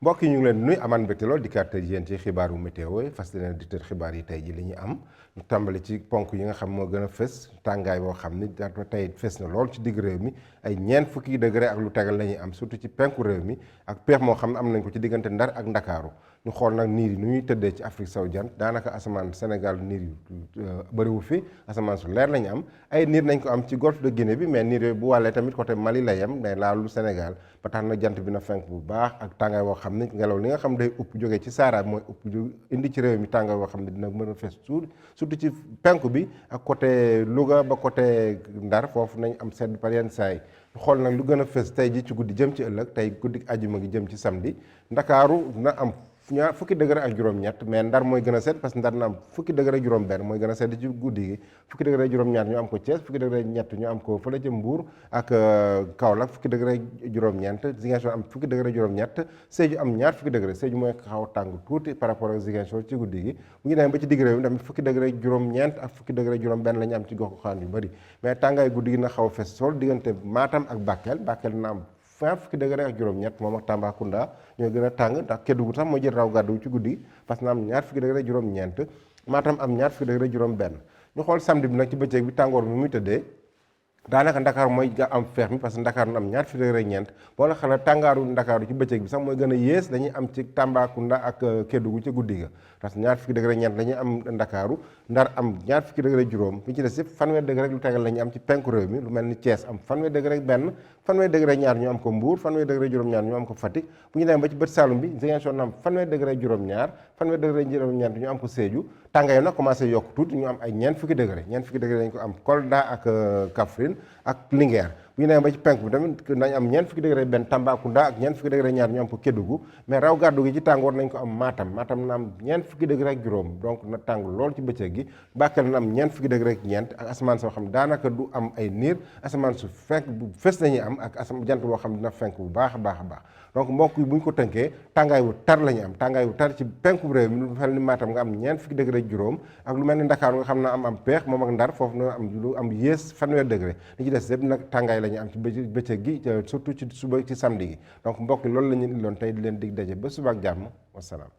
mbokk yi ñu ngi leen di nuyu amaan mbégte lool di kàttan yéen ci xibaaru météo yi fas yéene di tër xibaar yi tey ji li ñu am ñu tàmbali ci ponk yi nga xam moo gën a fës tàngaay boo xam ni dafa tey fës na lool ci digg réew mi ay ñeent fukki degré ak lu tegal la ñuy am surtout ci penku réew mi ak peex moo xam ne am nañ ko ci diggante Ndar ak Ndakaaru ñu xool nag niir yi nu ñuy tëddee ci Afrique sowu jant daanaka asamaan Sénégal niir yu bëriwu fi asamaan su leer la ñu am ay niir nañ ko am ci golfe de Guinée bi mais niir yooyu bu wàllee tamit côté Mali la yem day laalu Sénégal ba tax na jant bi na fenk bu baax ak tàngaay boo xam ne ngelaw li nga xam day upp jógee ci Sahara mooy upp indi ci réew mi tàngaay boo xam ne dina mën a fees surtout ci penku bi ak côté Louga ba côté Ndar foofu nañ am sedd par yenn saa yi xool nag lu gën a fees tey ji ci guddi jëm ci ëllëg tey guddi ajuma gi jëm ci samedi Ndakaaru na am fukki degré ak juróom-ñett mais Ndar mooy gën a sedd parce que Ndar na am fukki degré ak juróom-benn mooy gën a sedd ci guddi gi fukki degré ak juróom-ñaar ñu am ko Thiès fukki degré ak ñett ñu am ko fële ca Mbour ak Kaolack fukki degré ak juróom-ñeent Ziguinchor am fukki degré ak juróom-ñett Sédhiou am ñaar fukki degré Sédhiou mooy xaw a tàng tuuti par rapport ak Ziguinchor ci guddi gi bu ñu demee ba ci digg réew mi tamit fukki degré ak juróom-ñeent ak fukki degré ak juróom-benn la ñu am ci gox xaan yu bëri mais tàngaay guddi gi na xaw a fes sol diggante Matam ak Bakel na am fukki degré ak juróom-ñett moom ak Tambacounda ñoo gën a tàng ndax Kédougou sax moo jël raw gàddu ci guddi parce que na am ñaar fukki degré juróom-ñeent Matam am ñaar fukki degré juróom-benn ñu xool samedi bi nag ci bëccëg bi tàngoor bi muy tëddee daanaka Ndakaaru mooy ga am feex mi parce que Ndakaaru na am ñaar fukki degré ñeent boo la xala tàngaaru Ndakaaru ci bëccëg bi sax mooy gën a yées dañuy am ci Tambacounda ak Kédougou ci guddi ga parce que ñaar fukki degré ñeent la ñuy am Ndakaaru Ndar am ñaar fukki degré juróom fi ci des yëpp fanweer degré rek lu tegal la ñuy am ci penku réew mi lu mel ni Thiès am fanweer degré rek benn fanweer degré ñaar ñu am ko Mbour fanweer degré juróom-ñaar ñu am ko Fatick bu ñu demee ba ci bët Saloum bi Ziguinchor na am fanweer degré juróom-ñaar fanweer degré juróom-ñaar ñu am ko Sédhiou tàngaay nag commencé yokk tuuti ñu am ay ñeent fukki degré dañ ko am Kolda ak Kaffrine ak Linguère bu ñu demee ba ci penk bi tamit nañ am ñeent fukki degré benn Tambacounda ak ñeent fukki degré ñaar ñu am ko Kédougou mais raw gàddu gi ci tàngoor nañ ko am Matam na am ñeent fukki degré ak juróom donc na tàng lool ci bëccëg gi Bakel na am ñeent fukki degré ak ñeent ak asamaan soo xam daanaka du am ay niir asamaan su fenk bu fës nañuy am ak jant boo xam dina fenk bu baax a baax donc mbokk yi bu ñu ko tënkee tàngaay wu tar la ñu am tàngaay wu tar ci penku réew mi lu mel ni Matam nga am ñeent fukki degré juróom ak lu mel ni Ndakaaru nga xam na am peex moom ak Ndar foofu na am lu am yées fanweer degré li ci des yëpp nag tàngaay la ñu am ci bëccëg gi surtout ci suba ci samedi gi donc mbokk yi loolu la ñu indiloon tey di leen dig daje ba suba ak jàmm wasalaam